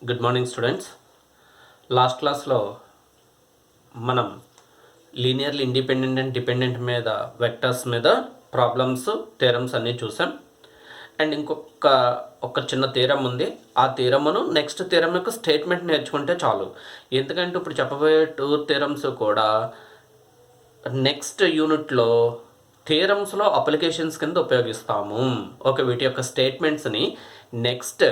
Good morning students. Last క్లాస్లో మనం linearly independent and dependent మీద వెక్టర్స్ మీద ప్రాబ్లమ్స్ థీరమ్స్ అన్నీ చూసాం. అండ్ ఒక చిన్న థీరం ఉంది. ఆ థీరమును నెక్స్ట్ థీరం యొక్క స్టేట్మెంట్ నేర్చుకుంటే చాలు. ఎందుకంటే ఇప్పుడు చెప్పబోయే 2 థీరమ్స్ కూడా నెక్స్ట్ యూనిట్లో థీరమ్స్లో అప్లికేషన్స్ కింద ఉపయోగిస్తాము. ఓకే, వీటి యొక్క స్టేట్మెంట్స్ని నెక్స్ట్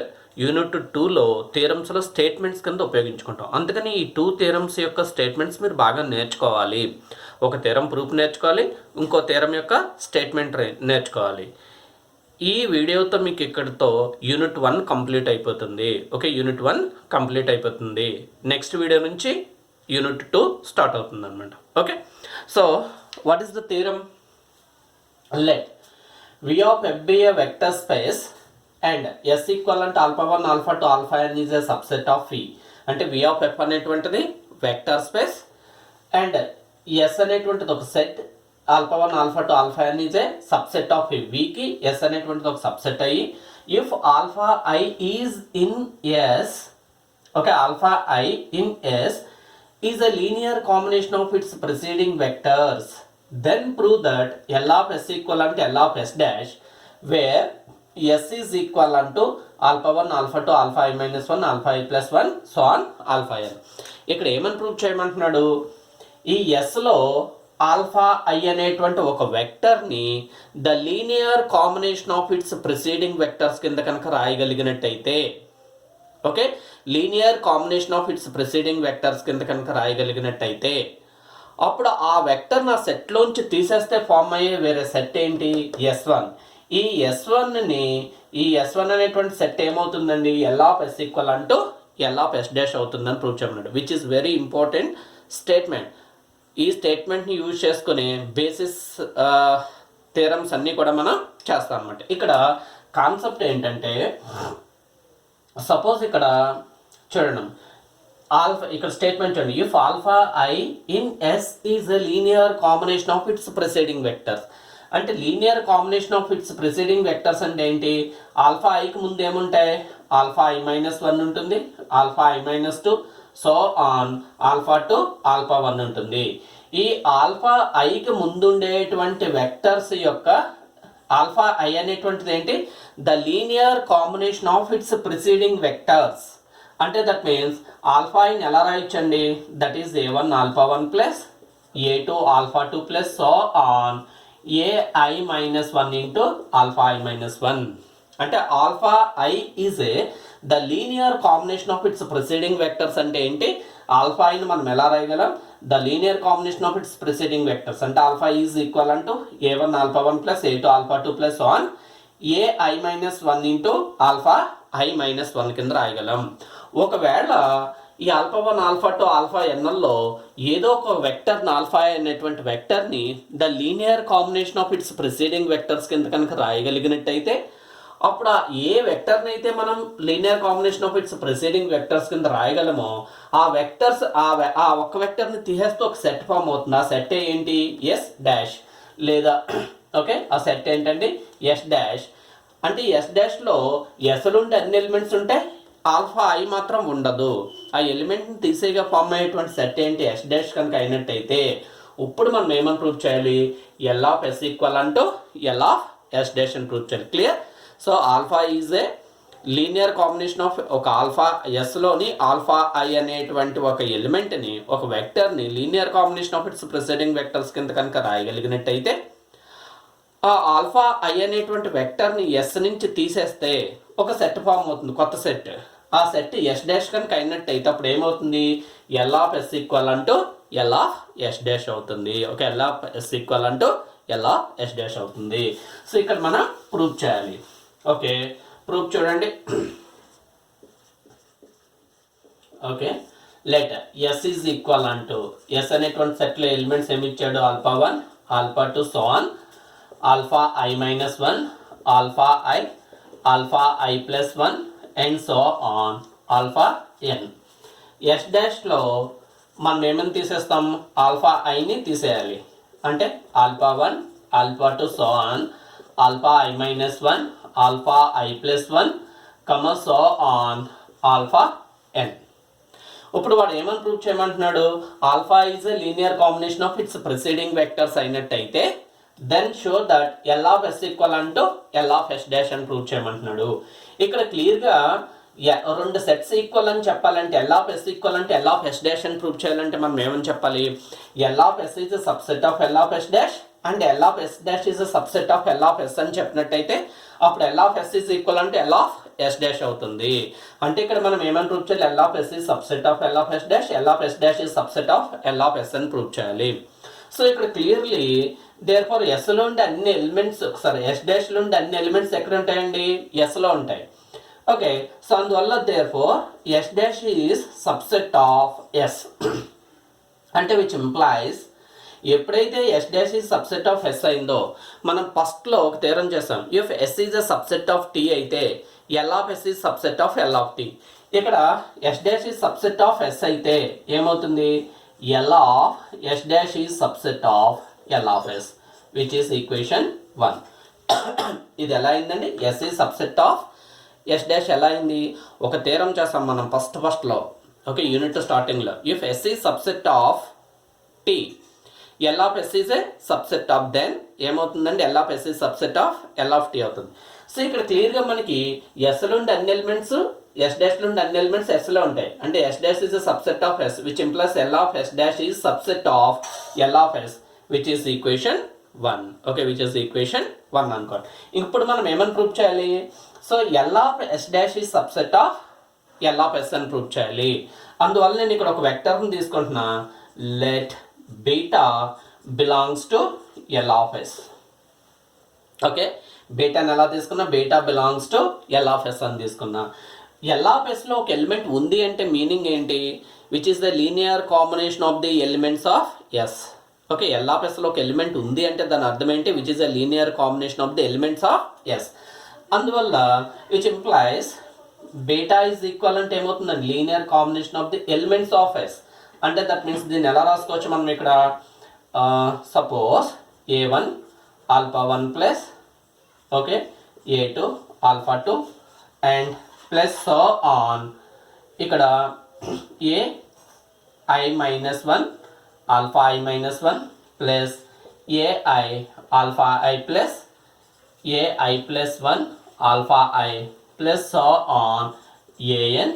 యూనిట్ 2లో థీరమ్స్లో స్టేట్మెంట్స్ కింద ఉపయోగించుకుంటాం. అందుకని ఈ 2 థీరమ్స్ యొక్క స్టేట్మెంట్స్ మీరు బాగా నేర్చుకోవాలి. ఒక థీరం ప్రూఫ్ నేర్చుకోవాలి, ఇంకో థీరం యొక్క స్టేట్మెంట్ నేర్చుకోవాలి. ఈ వీడియోతో మీకు ఇక్కడితో యూనిట్ 1 కంప్లీట్ అయిపోతుంది. ఓకే, యూనిట్ 1 కంప్లీట్ అయిపోతుంది. నెక్స్ట్ వీడియో నుంచి యూనిట్ 2 స్టార్ట్ అవుతుంది అనమాట. Okay, so what is the theorem? Let V of f be a vector space and S equivalent alpha 1 alpha 2 alpha n is a subset of V. అంటే V of f అనేటువంటిది vector space and S అనేటువంటిది ఒక set, alpha 1 alpha 2 alpha n is a subset of V. Vకి S అనేటువంటిది ఒక subset అయ్యి if alpha I is in S, okay, alpha I in S is a linear combination of its preceding vectors, then prove that L of S equivalent to L of S dash where S is equivalent to alpha 1 alpha 2 alpha I minus 1 alpha I plus 1 so on alpha n. ఇక్కడ ఏమని prove చేయమంటున్నాడు? ఈ ఎస్లో alpha i అనేటువంటి ఒక వెక్టర్ని the linear combination of its preceding vectors కింద కనుక రాయగలిగినట్టయితే, okay, linear combination of its preceding vectors కింద కనుక రాయగలిగినట్టయితే అప్పుడు ఆ వెక్టర్ నా సెట్లోంచి తీసేస్తే ఫామ్ అయ్యే వేరే సెట్ ఏంటి? S1. ఈ S1ని ఈ S1 అనేటువంటి సెట్ ఏమవుతుందండి? L of S equal to L of S dash అవుతుందని ప్రూవ్ చేయమన్నాడు, which is very important statement. ఈ స్టేట్మెంట్ని యూజ్ చేసుకుని బేసిస్ థీరమ్స్ అన్నీ కూడా మనం చేస్తాం అనమాట. ఇక్కడ కాన్సెప్ట్ ఏంటంటే, సపోజ్ ఇక్కడ చూడండి, ఆల్ఫా ఇక్కడ స్టేట్మెంట్ చూడండి, if alpha i in S is a linear combination of its preceding vectors. అంటే linear combination of its preceding vectors అంటే ఏంటి? ఆల్ఫా ఐకి ముందు ఏముంటాయి? ఆల్ఫా ఐ మైనస్ 1 ఉంటుంది, alpha i minus 2, so on alpha 2 alpha 1 ఉంటుంది. ఈ ఆల్ఫా ఐకి ముందుండేటువంటి వెక్టర్స్ యొక్క ఆల్ఫా ఐ అనేటువంటిది ఏంటి? The linear combination of its preceding vectors. అంటే దట్ మీన్స్ ఆల్ఫా ఐని ఎలా రాయొచ్చండి? That is a1 alpha 1 plus a2 alpha 2 plus so on ai minus 1 into alpha i minus 1. అంటే alpha I is the linear combination of its preceding vectors. అంటే ఏంటి? Alpha ఐని మనం ఎలా రాయగలం? The linear combination of its preceding vectors. అంటే alpha is equal అంటూ a1 alpha 1 plus a2 alpha 2 plus on ai minus 1 into alpha i minus 1 కింద రాయగలం. ఒకవేళ ఈ ఆల్ఫా 1 ఆల్ఫా 2 ఆల్ఫా ఎన్ఎల్లో ఏదో ఒక వెక్టర్ని ఆల్ఫా అనేటువంటి వెక్టర్ని the linear combination of its preceding vectors కింద కనుక రాయగలిగినట్టయితే అప్పుడు ఏ వెక్టర్ని అయితే మనం linear combination of its preceding vectors కింద రాయగలమో ఆ వెక్టర్స్ ఆ ఒక్క వెక్టర్ని తీసేస్తే ఒక సెట్ ఫామ్ అవుతుంది. ఆ సెట్ ఏంటి? Yes dash. లేదా ఓకే, ఆ సెట్ ఏంటండి? Yes dash. అంటే ఎస్ డాష్లో ఎస్లుండే అన్ని ఎలిమెంట్స్ ఉంటాయి, ఆల్ఫా ఐ మాత్రం ఉండదు. ఆ ఎలిమెంట్ని తీసేగా ఫామ్ అయ్యేటువంటి సెట్ ఏంటి? ఎస్ డాష్ కనుక అయినట్టయితే ఇప్పుడు మనం ఏమని ప్రూవ్ చేయాలి? ఎల్ ఆఫ్ ఎస్ ఈక్వల్ అంటూ ఎల్ ఆఫ్ ఎస్ డాష్ అని ప్రూవ్ చేయాలి. Clear? So alpha is a linear combination of ఒక ఆల్ఫా ఎస్లోని ఆల్ఫా ఐ అనేటువంటి ఒక ఎలిమెంట్ని ఒక వెక్టర్ని linear combination of its preceding vectors కింద కనుక రాయగలిగినట్టయితే ఆ ఆల్ఫా ఐ అనేటువంటి వెక్టర్ని ఎస్ నుంచి తీసేస్తే ఒక సెట్ ఫామ్ అవుతుంది, కొత్త సెట్. ఆ సెట్ ఎస్ డాష్ కనుక అయినట్టయితే అప్పుడు ఏమవుతుంది? ఎల్ ఆఫ్ ఎస్ ఈక్వల్ అంటూ ఎల్ ఆఫ్ ఎస్ డాష్ అవుతుంది. Okay, L of S equal అంటూ ఎల్ ఆఫ్ ఎస్ డాష్ అవుతుంది. సో ఇక్కడ మనం ప్రూవ్ చేయాలి. ఓకే, ప్రూఫ్ చూడండి. Okay, let S is equal అంటూ ఎస్ అనేటువంటి సెట్లో ఎలిమెంట్స్ ఏమి ఇచ్చాడు? Alpha 1 alpha 2 so on alpha i minus 1 alpha i alpha i plus 1 and so on alpha n. S డాష్లో మనం ఏమని తీసేస్తాం? ఆల్ఫా ఐని తీసేయాలి. అంటే alpha 1 alpha 2 so on alpha i minus 1 alpha i plus 1 so on alpha n. ఇప్పుడు వాడు ఏమని ప్రూవ్ చేయమంటున్నాడు, alpha is a linear combination of its preceding vectors అయినట్టయితే then show that L of S equal అంటూ L of S dash అని prove చేయమంటున్నాడు. ఇక్కడ క్లియర్గా రెండు సెట్స్ ఈక్వల్ అని చెప్పాలంటే ఎల్ ఆఫ్ ఎస్ ఈక్వల్ అంటే ఎల్ ఆఫ్ ఎస్ డాష్ అని ప్రూవ్ చేయాలంటే మనం ఏమని చెప్పాలి, L of S is subset of L of S dash and L of S dash is subset of L of S అని చెప్పినట్టయితే అప్పుడు L of S is equal అంటే L of S dash అవుతుంది. అంటే ఇక్కడ మనం ఏమని ప్రూవ్ చేయాలి, L of S is subset of L of S dash, L of S dash is subset of L of S అని ప్రూవ్ చేయాలి. So ఇక్కడ క్లియర్లీ దేర్ఫోర్ ఎస్లో ఉండే అన్ని ఎలిమెంట్స్ ఎస్ డాష్లో ఉండే అన్ని ఎలిమెంట్స్ ఎక్కడ ఉంటాయండి, ఎస్లో ఉంటాయి. ఓకే, సో అందువల్ల therefore S dash is subset of S అంటే విచ్ ఇంప్లాయిస్ ఎప్పుడైతే S dash is subset of S అయిందో మనం ఫస్ట్లో ఒక థీరం చేసాం, if S is a subset of T అయితే L of S is subset of L of T. ఇక్కడ S dash is subset of S అయితే ఏమవుతుంది, L of S dash is subset of L of S which is equation 1. ఇది ఎలా అయిందండి, S is subset of S dash ఎలా అయింది, ఒక theorem చేస్తాం మనం ఫస్ట్లో. ఓకే, యూనిట్ స్టార్టింగ్లో if S is subset of T L of S is a subset of then ఏమవుతుందండి, L of S is subset of L of T అవుతుంది. So ఇక్కడ క్లియర్గా మనకి ఎస్లో ఉండే అన్ని ఎలిమెంట్స్ ఎస్ డాష్లో ఉండే అన్ని ఎలిమెంట్స్ ఎస్లో ఉంటాయి. అంటే S dash is a subset of S which implies L of S dash is subset of L of S which is equation 1. Okay, which is equation 1 అనుకోండి. ఇప్పుడు మనం ఏమని ప్రూవ్ చేయాలి, so L of S dash is subset of L of S అని prove చేయాలి. అందువల్ల నేను ఇక్కడ ఒక వెక్టర్ని తీసుకుంటున్నా, let beta belongs to L of S. Okay, బీటాని ఎలా తీసుకున్నా, beta belongs to L of S అని తీసుకున్నా. ఎల్ ఆఫ్ ఎస్లో ఒక ఎలిమెంట్ ఉంది అంటే మీనింగ్ ఏంటి, which is the linear combination of the elements of S. Okay, L of ఎస్లో ఒక ఎలిమెంట్ ఉంది అంటే దాని అర్థం ఏంటి, which is the linear combination of the elements of S. అందువల్ల which implies beta is equal అంటే ఏమవుతుందండి, linear combination of the elements of S. అంటే దట్ మీన్స్ దీన్ని ఎలా రాసుకోవచ్చు మనం ఇక్కడ, suppose a1 alpha 1 plus okay a2 alpha 2 and plus so on ఇక్కడ ai minus 1 alpha i minus 1 plus ai alpha i plus ai plus 1 alpha i plus so on an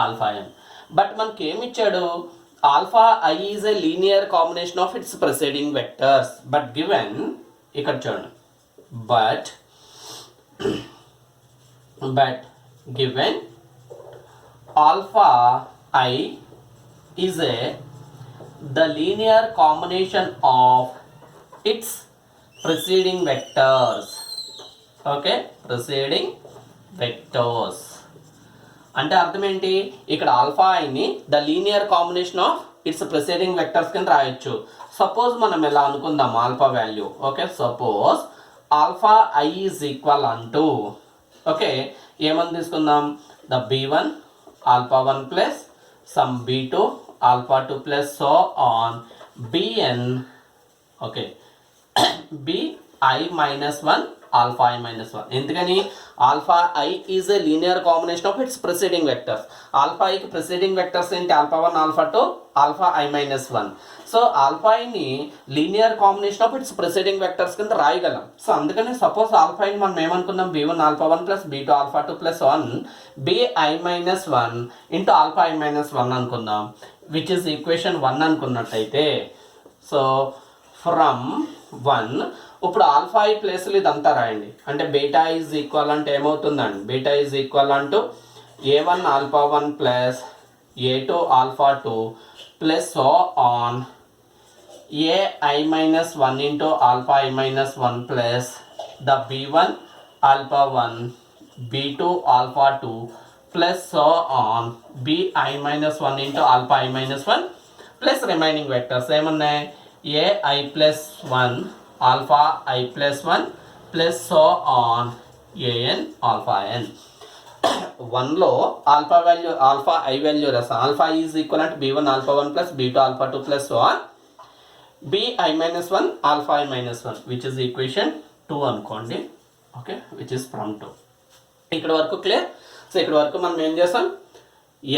alpha n. But మనకి ఏమి ఇచ్చాడు, alpha i is a linear combination of its preceding vectors. But given ఇక్కడ చూడండి, but given alpha i is a the linear combination of its preceding vectors. Okay, preceding vectors అంటే అర్థం ఏంటి, ఇక్కడ alpha ఐని the linear combination of its preceding vectors కింద రాయొచ్చు. Suppose మనం ఎలా అనుకుందాం alpha value. Okay, suppose alpha I is equal అంటూ ఓకే ఏమని తీసుకుందాం, the b1 alpha 1 plus some b2 alpha 2 plus so on bn okay bi minus 1 alpha i minus 1. ఎందుకని alpha i is a linear combination of its preceding vectors. Alpha ఐకి preceding vectors ఏంటి, alpha 1 alpha 2 alpha i minus 1. So alpha ఐని linear combination of its preceding vectors కింద రాయగలం. So అందుకని suppose alpha ఐని మనం ఏమనుకున్నాం, b1 alpha 1 plus b2 alpha 2 plus 1 bi minus 1 into alpha i minus 1 అనుకుందాం, విచ్ ఇస్ ఈక్వేషన్ 1 అనుకున్నట్టయితే. So from 1 ఇప్పుడు ఆల్ఫా ఐ ప్లేస్లో ఇదంతా రాయండి. అంటే బీటా ఈజ్ ఈక్వల్ అంటే ఏమవుతుందండి, బీటా ఈజ్ ఈక్వల్ అంటూ a1 alpha 1 plus a2 alpha 2 plus so on ai minus 1 into alpha i minus 1 plus the b1 alpha 1 b2 alpha 2 plus so on bi minus 1 into alpha i minus 1 plus remaining vectors ఏమన్నాయి, ai plus 1 alpha i plus 1 plus so on an alpha n. 1లో alpha value alpha i value రాస్తాం, alpha is equal అంటే b1 alpha 1 plus b2 alpha 2 plus so on bi minus 1 alpha i minus 1 which is equation 2 అనుకోండి. Okay, which is from 2. ఇక్కడ వరకు clear. So ఇక్కడ వరకు మనం ఏం చేస్తాం,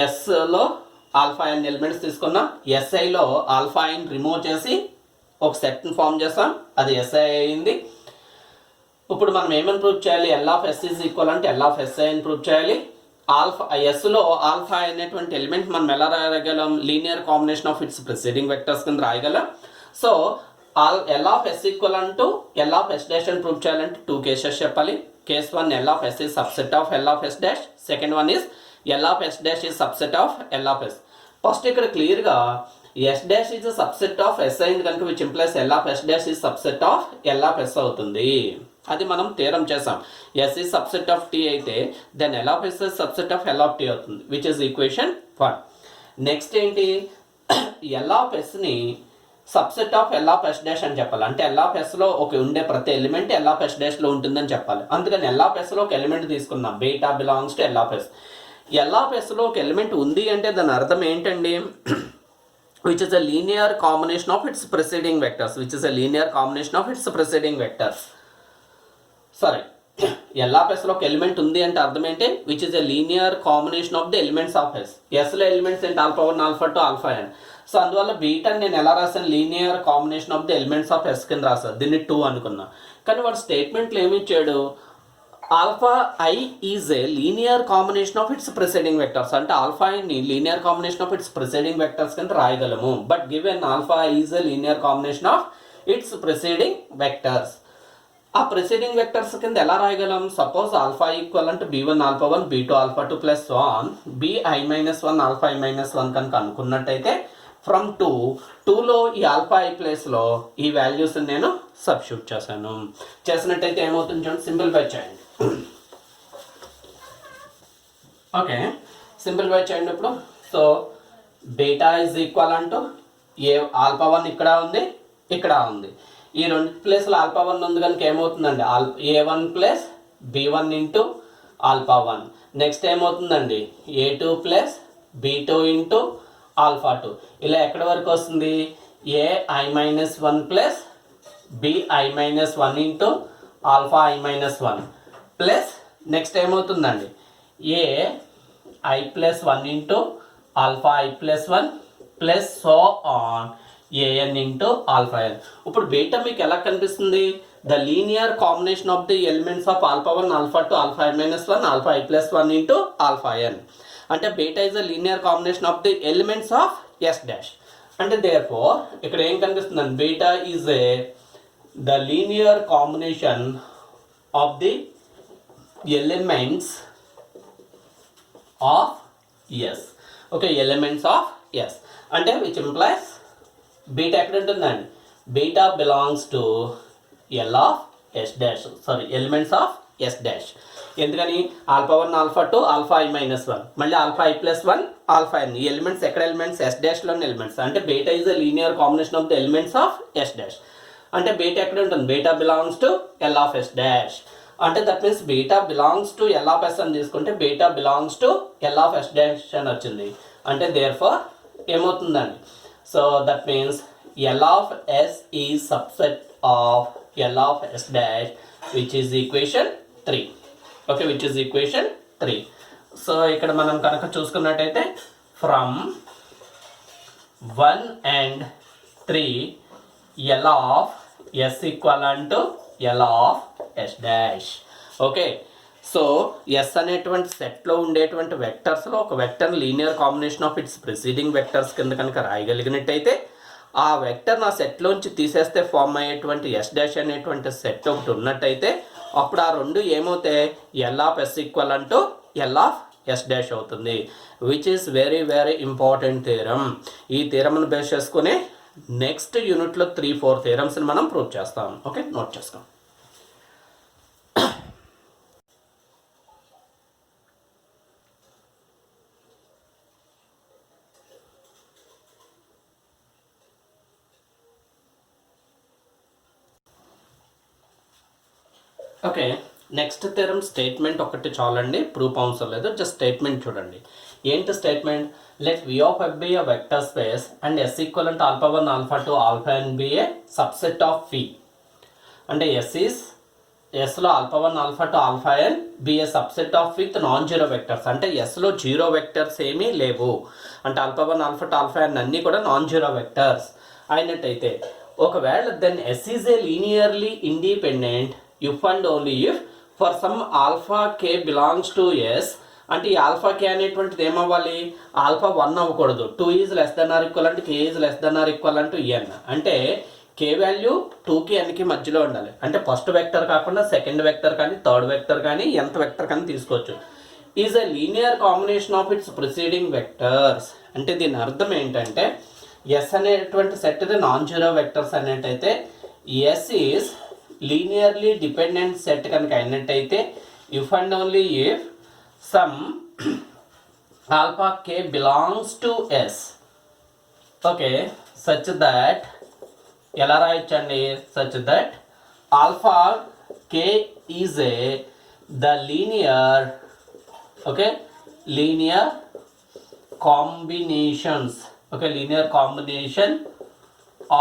ఎస్లో ఆల్ఫా n ఎలిమెంట్స్ తీసుకున్నాం, ఎస్ఐలో ఆల్ఫా n రిమూవ్ చేసి ఒక సెట్ని ఫామ్ చేస్తాం, అది ఎస్ఐ అయింది. ఇప్పుడు మనం ఏమని ప్రూవ్ చేయాలి? L of S is equal అంటే ఎల్ ఆఫ్ ఎస్ఐ అని ప్రూవ్ చేయాలి. ఆల్ఫా ఎస్లో ఆల్ఫా అనేటువంటి ఎలిమెంట్ మనం ఎలా రాయగలం? Linear combination of its preceding vectors కింద రాయగలం. So L of S equal అంటూ ఎల్ ఆఫ్ ఎస్ డాష్ అని ప్రూవ్ చేయాలంటే 2 కేసెస్ చెప్పాలి. Case 1 L of S is subset of L of S dash, second one is L of S dash is subset of L of S. First ఇక్కడ క్లియర్గా S dash is subset of S అయింది కనుక which implies L of S dash is subset of L of S అవుతుంది. అది మనం theorem చేసాం. S is subset of T అయితే then L of S is subset of L of T అవుతుంది, which is equation 1. Next ఏంటి? L of ఎస్ని subset of L of S dash అని చెప్పాలి. అంటే ఎల్ ఆఫ్ ఎస్లో ఒక ఉండే ప్రతి ఎలిమెంట్ ఎల్ ఆఫ్ ఎస్ డాష్లో ఉంటుందని చెప్పాలి. అందుకని ఎల్ ఆఫ్ ఎస్లో ఒక ఎలిమెంట్ తీసుకుందాం, beta belongs to L of S. L of ఎస్లో ఒక ఎలిమెంట్ ఉంది అంటే దాని అర్థం ఏంటండి? which is a linear combination of its preceding vectors, which is a linear combination of its preceding vectors. Sorry, L of S లో ఒక element ఉంది అంటే అర్థం ఏంటి? Which is a linear combination of the elements of S. ఎస్లో elements ఏంటి? Alpha 1 alpha 2 alpha n. So అందువల్ల బీటాని నేను ఎలా రాసాను? Linear combination of the elements of S కింద రాసాను, దీన్ని 2 అనుకున్నా. కానీ వాడు స్టేట్మెంట్లో ఏమి ఇచ్చాడు? Alpha I is a linear combination of its preceding vectors. అంటే ఆల్ఫా ఐని linear combination of its preceding vectors కింద రాయగలము. But given alpha is a linear combination of its preceding vectors. ఆ ప్రిసైడింగ్ వెక్టర్స్ కింద ఎలా రాయగలం? సపోజ్ ఆల్ఫా ఈక్వల్ అంటే b1 alpha 1 b2 alpha 2 plus 1 bi-1 alpha i-1 కనుక అనుకున్నట్టయితే from 2లో ఈ alpha I ప్లేస్లో ఈ వాల్యూస్ నేను సబ్స్టిట్యూట్ చేసినట్టయితే ఏమవుతుంది చూడండి, సింప్లిఫై చేయండి. ఓకే, సింప్లిఫై చేయండి ఇప్పుడు. సో బీటా ఈజ్ ఈక్వల్ అంటూ ఏ ఆల్ఫా 1 ఇక్కడ ఉంది, ఇక్కడ ఉంది. ఈ రెండు ప్లేస్లో ఆల్ఫా 1 ఉంది కనుక ఏమవుతుందండి? a1 plus b1 into alpha 1. Next ఏమవుతుందండి? a2 plus b2 into alpha 2. ఇలా ఎక్కడి వరకు వస్తుంది? ai-1 plus bi-1 into alpha i-1 plus next ఏమవుతుందండి? ai plus 1 into alpha i plus 1 plus so on an into alpha n. ఇప్పుడు beta మీకు ఎలా కనిపిస్తుంది? The linear combination of the elements of alpha 1 alpha 2 alpha i-1 alpha i plus 1 into alpha n. అంటే beta is the linear combination of the elements of S dash. అంటే there four ఇక్కడ ఏం కనిపిస్తుందండి? Beta is a the linear combination of the elements of S. Okay, elements of S అంటే which implies beta ఎక్కడ ఉంటుందండి? Beta belongs to L of S dash, sorry elements of S dash. ఎందుకని? Alpha 1 alpha 2 alpha i-1 మళ్ళీ alpha i plus 1 alpha n. ఈ elements ఎక్కడ elements? S డాష్లోని elements. అంటే beta is the linear combination of the elements of S dash. అంటే beta ఎక్కడ ఉంటుంది? Beta belongs to L of S dash. అంటే that means beta belongs to L of S అని తీసుకుంటే beta belongs to L of S dash అని వచ్చింది. అంటే therefore ఏమవుతుందండి? So that means L of S is subset of L of S dash which is equation 3. Okay, which is equation 3. So ఇక్కడ మనం కనుక చూసుకున్నట్టయితే from 1 and 3 L of S equal అంటూ L of S dash. Okay, so yes అనేటువంటి సెట్లో ఉండేటువంటి వెక్టర్స్లో ఒక vector linear combination of its preceding vectors కింద కనుక రాయగలిగినట్టయితే ఆ వెక్టర్ నా సెట్లోంచి తీసేస్తే ఫామ్ అయ్యేటువంటి ఎస్ డాష్ అనేటువంటి సెట్ ఒకటి ఉన్నట్టయితే అప్పుడు ఆ రెండు ఏమవుతాయి? ఎల్ ఆఫ్ ఎస్ ఈక్వల్ అంటూ ఎల్ ఆఫ్ ఎస్ డాష్ అవుతుంది, which is very very important theorem. ఈ థీరంను బేస్ చేసుకుని నెక్స్ట్ యూనిట్లో 3-4 థీరమ్స్ని మనం ప్రూవ్ చేస్తాం. ఓకే, నోట్ చేసుకోం. ఓకే, నెక్స్ట్ థీరం స్టేట్మెంట్ ఒకటి చాలండి, ప్రూఫ్ అవసరం లేదు. జస్ట్ స్టేట్మెంట్ చూడండి. ఏంటి statement? Let V of F be a vector space and S equal to alpha 1 alpha 2 alpha n be a subset of V. అంటే S is ఎస్లో alpha 1 alpha 2 alpha n be a subset of with non zero vectors. అంటే ఎస్లో zero vectors ఏమీ లేవు, అంటే alpha 1 alpha 2 alpha n అన్నీ కూడా non zero vectors అయినట్టయితే, ఒకవేళ then S is a linearly independent if and only if for some alpha K belongs to S. అంటే ఈ ఆల్ఫా కే అనేటువంటిది ఏమవ్వాలి, ఆల్ఫా 1 అవ్వకూడదు. 2 is less than or equal అంటే K is less than or equal అంటూ N. అంటే కే value 2కి nకి మధ్యలో ఉండాలి. అంటే ఫస్ట్ వెక్టర్ కాకుండా సెకండ్ వెక్టర్ కానీ థర్డ్ వెక్టర్ కానీ nth వెక్టర్ కానీ తీసుకోవచ్చు. Is a linear combination of its preceding vectors. అంటే దీని అర్థం ఏంటంటే ఎస్ అనేటువంటి సెట్ ఇది నాన్ జీరో వెక్టర్స్ అనేటైతే S is linearly dependent set కనుక అయినట్టయితే if and only if some alpha K belongs to S, okay, such that ఎలా రాయొచ్చండి, such that alpha K is a the linear, okay, linear combinations, okay, linear combination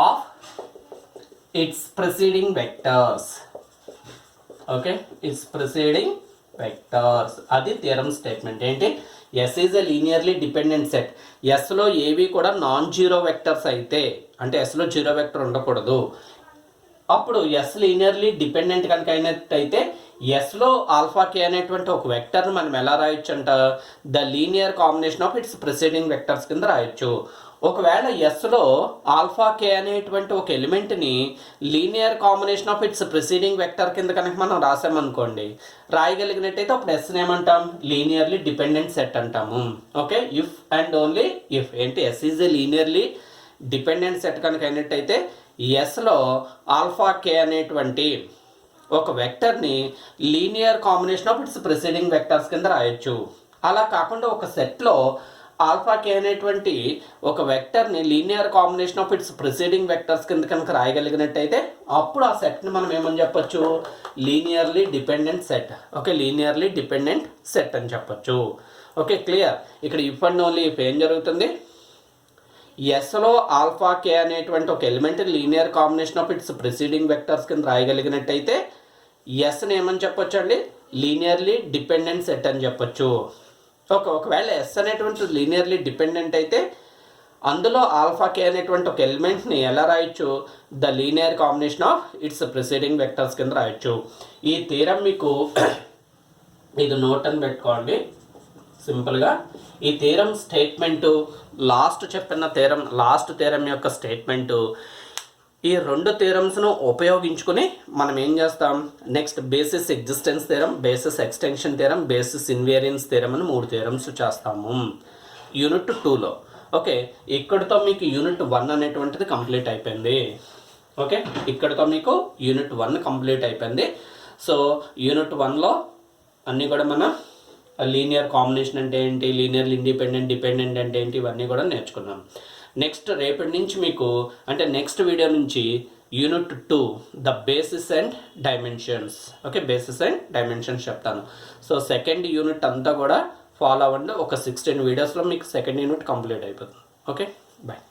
of its preceding vectors, okay, its preceding vectors. అది theorem statement. ఏంటి, S is a linearly dependent set. ఎస్లో ఏవి కూడా non zero vectors అయితే, అంటే ఎస్లో zero vector ఉండకూడదు, అప్పుడు ఎస్ లీనియర్లీ డిపెండెంట్ కనుక అయినట్టయితే ఎస్లో ఆల్ఫా కే అనేటువంటి ఒక వెక్టర్ని మనం ఎలా రాయొచ్చు అంట, the linear combination of its preceding vectors కింద రాయొచ్చు. ఒకవేళ ఎస్లో ఆల్ఫా కే అనేటువంటి ఒక ఎలిమెంట్ని linear combination of its preceding vector కింద కనుక మనం రాసామనుకోండి, రాయగలిగినట్టయితే అప్పుడు ఎస్ని ఏమంటాం, లీనియర్లీ డిపెండెంట్ సెట్ అంటాము. Okay, if and only if. ఏంటి, S is a linearly dependent set కనుక అయినట్టయితే ఎస్లో ఆల్ఫా కే అనేటువంటి ఒక వెక్టర్ని linear combination of its preceding vectors కింద రాయొచ్చు. అలా కాకుండా ఒక సెట్లో ఆల్ఫా కే అనేటువంటి ఒక వెక్టర్ని linear combination of its preceding vectors కింద కనుక రాయగలిగినట్టయితే అప్పుడు ఆ సెట్ని మనం ఏమని చెప్పొచ్చు, linearly dependent set. Okay, linearly dependent set అని చెప్పొచ్చు. Okay, clear. ఇక్కడ ఇఫ్ అండ్ ఓన్లీ ఇఫ్ ఏం జరుగుతుంది, ఎస్లో ఆల్ఫా కే అనేటువంటి ఒక element linear combination of its preceding vectors కింద రాయగలిగినట్టయితే ఎస్ని ఏమని చెప్పొచ్చు అండి, లీనియర్లీ డిపెండెంట్ సెట్ అని చెప్పొచ్చు. ఒకవేళ ఎస్ అనేటువంటి లీనియర్లీ డిపెండెంట్ అయితే అందులో ఆల్ఫా కే అనేటువంటి ఒక ఎలిమెంట్ని ఎలా రాయొచ్చు, the linear combination of its preceding vectors కింద రాయొచ్చు. ఈ థీరం మీకు ఇది నోట్ అని పెట్టుకోండి సింపుల్గా. ఈ థీరం స్టేట్మెంటు లాస్ట్ చెప్పిన లాస్ట్ థీరం యొక్క స్టేట్మెంటు, ఈ రెండు థీరమ్స్ను ఉపయోగించుకుని మనం ఏం చేస్తాం, next basis existence theorem, basis extension theorem, basis invariance theorem అని 3 థీరమ్స్ చేస్తాము యూనిట్ 2లో. ఓకే, ఇక్కడితో మీకు యూనిట్ 1 అనేటువంటిది కంప్లీట్ అయిపోయింది. ఓకే, ఇక్కడితో మీకు యూనిట్ 1 కంప్లీట్ అయిపోయింది. సో యూనిట్ 1లో అన్నీ కూడా మనం లీనియర్ కాంబినేషన్ అంటే ఏంటి, లీనియర్ ఇండిపెండెంట్, డిపెండెంట్ అంటే ఏంటి, ఇవన్నీ కూడా నేర్చుకున్నాం. నెక్స్ట్ రేపటి నుంచి మీకు అంటే నెక్స్ట్ వీడియో నుంచి unit 2 the basis and dimensions. Okay, basis and dimensions చెప్తాను. సో సెకండ్ యూనిట్ అంతా కూడా ఫాలో అవ్వండి. ఒక 16 వీడియోస్లో మీకు సెకండ్ యూనిట్ కంప్లీట్ అయిపోతుంది. Okay, bye.